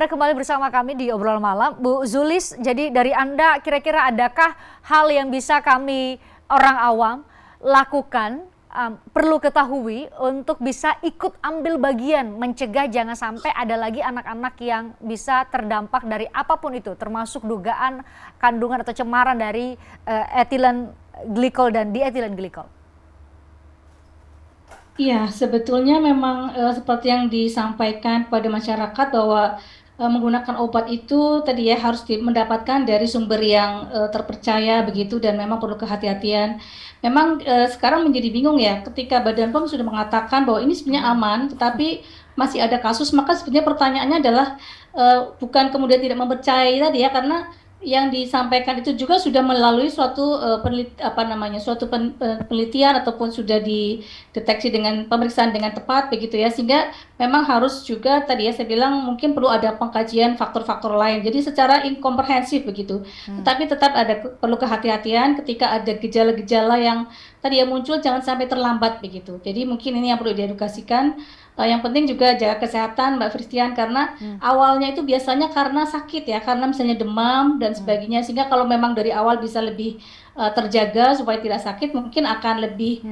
Anda kembali bersama kami di obrolan malam. Bu Zulis, jadi dari Anda kira-kira adakah hal yang bisa kami orang awam lakukan, perlu ketahui untuk bisa ikut ambil bagian mencegah jangan sampai ada lagi anak-anak yang bisa terdampak dari apapun itu, termasuk dugaan kandungan atau cemaran dari etilen glikol dan dietilen glikol? Iya, sebetulnya memang seperti yang disampaikan kepada masyarakat bahwa menggunakan obat itu tadi ya harus mendapatkan dari sumber yang terpercaya begitu dan memang perlu kehati-hatian. Memang sekarang menjadi bingung ya ketika Badan POM sudah mengatakan bahwa ini sebenarnya aman, tetapi masih ada kasus, maka sebenarnya pertanyaannya adalah bukan kemudian tidak mempercayai tadi ya, karena yang disampaikan itu juga sudah melalui suatu penelitian ataupun sudah dideteksi dengan pemeriksaan dengan tepat begitu ya, sehingga memang harus juga tadi ya saya bilang mungkin perlu ada pengkajian faktor-faktor lain, jadi secara inkomprehensif begitu. Tetapi tetap ada perlu kehati-hatian ketika ada gejala-gejala yang tadi ya muncul, jangan sampai terlambat begitu. Jadi mungkin ini yang perlu diedukasikan. Yang penting juga jaga kesehatan Mbak Fristian, karena awalnya itu biasanya karena sakit ya, karena misalnya demam dan sebagainya, sehingga kalau memang dari awal bisa lebih terjaga supaya tidak sakit, mungkin akan lebih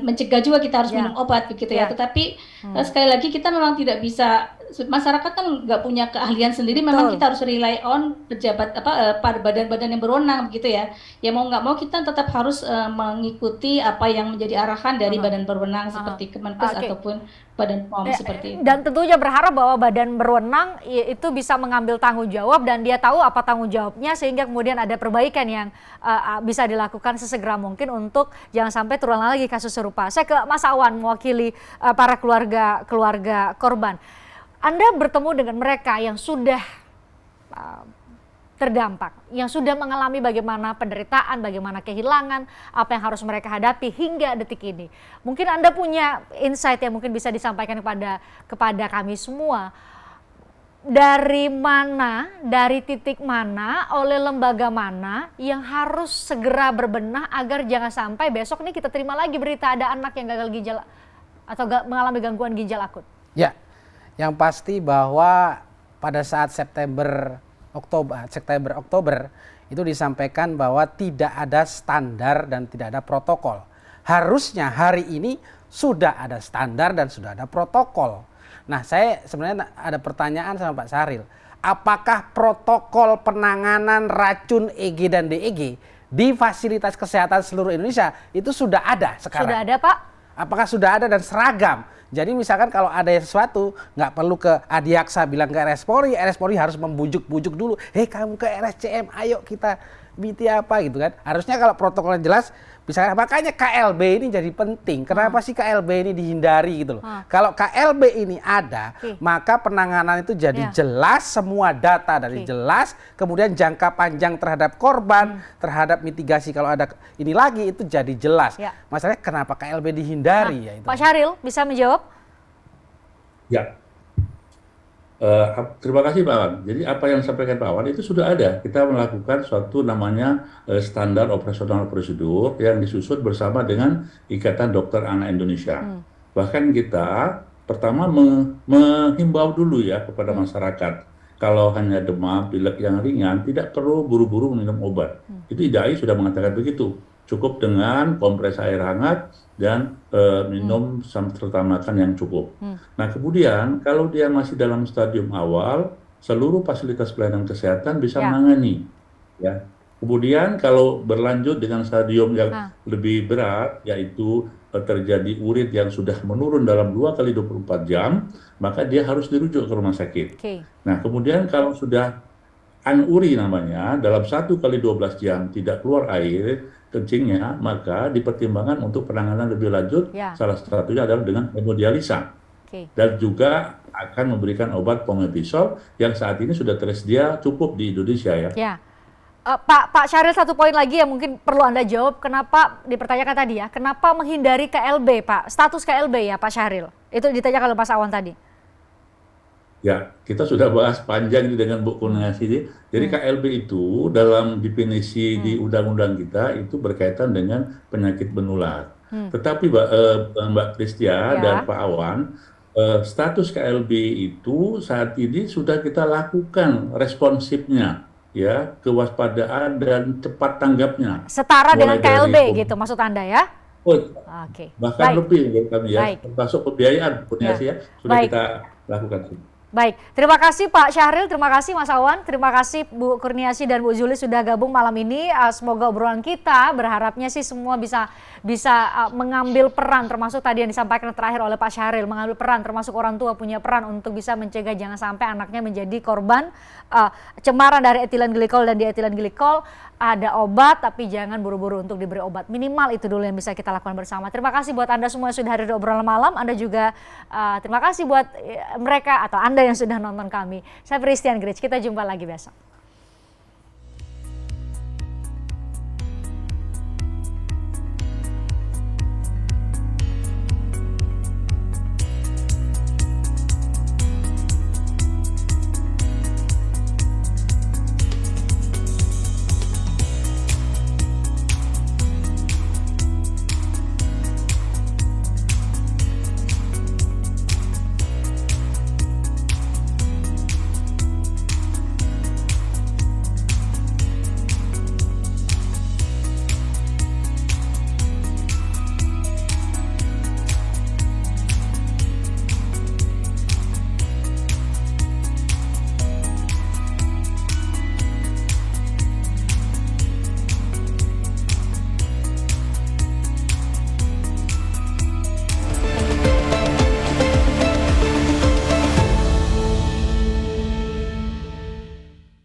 mencegah juga kita harus minum obat begitu ya. Tetapi sekali lagi kita memang tidak bisa, masyarakat kan nggak punya keahlian sendiri, memang kita harus rely on pejabat pada badan-badan yang berwenang begitu ya. Ya mau nggak mau kita tetap harus mengikuti apa yang menjadi arahan dari badan berwenang seperti Kemenkes ataupun Badan POM seperti itu. Dan tentunya berharap bahwa badan berwenang itu bisa mengambil tanggung jawab dan dia tahu apa tanggung jawabnya, sehingga kemudian ada perbaikan yang bisa dilakukan sesegera mungkin untuk jangan sampai terulang lagi kasus serupa. Saya ke Mas Awan mewakili para keluarga korban. Anda bertemu dengan mereka yang sudah terdampak, yang sudah mengalami bagaimana penderitaan, bagaimana kehilangan, apa yang harus mereka hadapi hingga detik ini. Mungkin Anda punya insight yang mungkin bisa disampaikan kepada kami semua. Dari mana, dari titik mana, oleh lembaga mana yang harus segera berbenah agar jangan sampai besok nih kita terima lagi berita ada anak yang gagal ginjal atau mengalami gangguan ginjal akut? Ya, yang pasti bahwa pada saat Oktober itu disampaikan bahwa tidak ada standar dan tidak ada protokol. Harusnya hari ini sudah ada standar dan sudah ada protokol. Nah, saya sebenarnya ada pertanyaan sama Pak Syahril. Apakah protokol penanganan racun EG dan DEG di fasilitas kesehatan seluruh Indonesia itu sudah ada sekarang? Sudah ada, Pak. Apakah sudah ada dan seragam? Jadi misalkan kalau ada sesuatu, nggak perlu ke Adiaksa bilang ke RS Polri harus membujuk-bujuk dulu. Hei kamu ke RSCM, ayo kita BT apa gitu kan. Harusnya kalau protokolnya jelas, misalkan makanya KLB ini jadi penting. Kenapa sih KLB ini dihindari gitu loh. Kalau KLB ini ada, maka penanganan itu jadi jelas, semua data dari jelas, kemudian jangka panjang terhadap korban, terhadap mitigasi kalau ada ini lagi itu jadi jelas. Masalahnya kenapa KLB dihindari ya itu. Pak Syahril bisa menjawab? Ya, terima kasih Pak Wan. Jadi apa yang disampaikan Pak Wan itu sudah ada. Kita melakukan suatu namanya standar operasional prosedur yang disusun bersama dengan Ikatan Dokter Anak Indonesia. Bahkan kita pertama menghimbau dulu ya kepada masyarakat. Kalau hanya demam, pilek yang ringan, tidak perlu buru-buru minum obat. Itu IDAI sudah mengatakan begitu. Cukup dengan kompres air hangat dan minum serta makan yang cukup. Nah kemudian kalau dia masih dalam stadium awal, seluruh fasilitas pelayanan kesehatan bisa menangani. Ya. Kemudian kalau berlanjut dengan stadium yang lebih berat, yaitu terjadi urin yang sudah menurun dalam 2 kali 24 jam, maka dia harus dirujuk ke rumah sakit. Nah kemudian kalau sudah anuri namanya, dalam 1 kali 12 jam tidak keluar air kencingnya, maka dipertimbangkan untuk penanganan lebih lanjut. Salah satunya adalah dengan hemodialisa. Dan juga akan memberikan obat pomepizol yang saat ini sudah tersedia cukup di Indonesia ya. Pak Syahril, satu poin lagi yang mungkin perlu Anda jawab, kenapa dipertanyakan tadi ya, kenapa menghindari KLB Pak, status KLB ya Pak Syahril, itu ditanya kalau Mas Awan tadi. Ya, kita sudah bahas panjang ini dengan Bu Kurniasih. Jadi KLB itu dalam definisi di undang-undang kita itu berkaitan dengan penyakit menular. Tetapi Mbak Kristia dan Pak Awan, status KLB itu saat ini sudah kita lakukan responsifnya, ya, kewaspadaan dan cepat tanggapnya. Setara dengan Mulai dari KLB gitu maksud Anda ya? Oke. bahkan Baik. lebih menurut kami ya, Baik. termasuk pembiayaan pun ya, sudah Baik. kita lakukan. Baik, terima kasih Pak Syahril, terima kasih Mas Awan, terima kasih Bu Kurniasi dan Bu Zuli sudah gabung malam ini. Semoga obrolan kita berharapnya sih semua bisa mengambil peran, termasuk tadi yang disampaikan terakhir oleh Pak Syahril, mengambil peran, termasuk orang tua punya peran untuk bisa mencegah jangan sampai anaknya menjadi korban cemaran dari etilen glikol dan dietilen glikol. Ada obat, tapi jangan buru-buru untuk diberi obat. Minimal itu dulu yang bisa kita lakukan bersama. Terima kasih buat Anda semua yang sudah hadir di obrolan malam. Anda juga terima kasih buat mereka atau Anda yang sudah nonton kami. Saya Christian Grich, kita jumpa lagi besok.